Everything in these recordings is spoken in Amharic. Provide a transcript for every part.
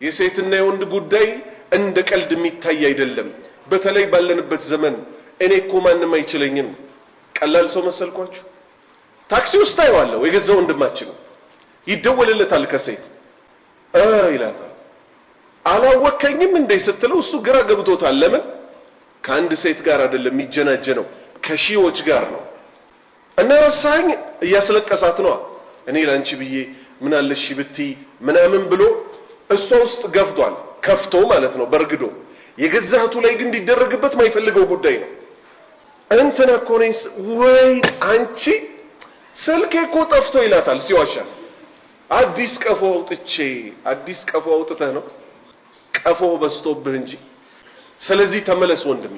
የሴትና የወንድ ጉዳይ እንደ ቀልድ የሚታይ አይደለም በተለይ ባለንበት ዘመን እኔ እኮ ማንንም አይችለኝም ቀላል ሰው መሰልኳችሁ ታክሲ ውስጥ አይዋለው የገዛው ወንድማችን ይደወልለታል ከሴት ይላታል አላወከኝም እንደ ስትለው እሱ ግራ ገብቶታል ለምን ከአንድ ሴት ጋር አይደለም የሚጀናጀነው ከሺዎች ጋር ነው እና ረሳኝ እያስለቀሳት ነው እኔ ላንቺ ብዬ ምን አለሽ ብቲ ምናምን ብሎ እሷ ውስጥ ገፍቷል ከፍቶ ማለት ነው በርግዶ የገዛቱ ላይ ግን እንዲደረግበት ማይፈልገው ጉዳይ ነው እንትና ኮኔስ ወይ አንቺ ስልኬ እኮ ጠፍቶ ይላታል ሲዋሻ አዲስ ቀፎ አውጥተህ ነው ቀፎ በስቶብህ እንጂ ስለዚህ ተመለስ ወንድሜ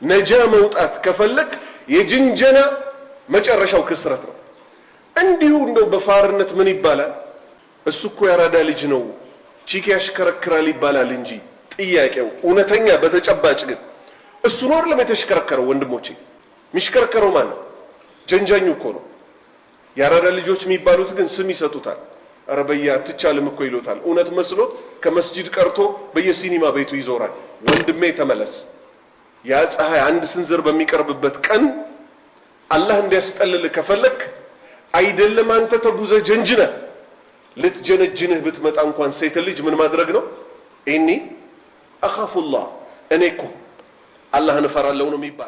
ነጃ መውጣት ከፈለክ የጅንጀና መጨረሻው ክስረት ነው እንዲሁ እንደው በፋርነት ምን ይባላል እሱ እኮ ያራዳ ልጅ ነው ቺክ ያሽከረክራል ይባላል እንጂ ጥያቄው እውነተኛ በተጨባጭ ግን እሱ ነው አይደለም የተሽከረከረው ወንድሞቼ ሚሽከረከረው ማን ነው ጀንጃኙ እኮ ነው ያራዳ ልጆች የሚባሉት ግን ስም ይሰጡታል አረበያ ትቻልም እኮ ይሉታል እውነት መስሎት ከመስጂድ ቀርቶ በየሲኒማ ቤቱ ይዞራል ወንድሜ ተመለስ ያ ፀሐይ አንድ ስንዝር በሚቀርብበት ቀን አላህ እንዲያስጠልል ከፈለክ አይደለም አንተ ተጉዘ ጀንጅነ ልትጀነጅንህ ብትመጣ እንኳን ሴት ልጅ ምን ማድረግ ነው እኔ አኻፉላህ እኔ እኮ አላህን እፈራለሁ ነው የሚባለው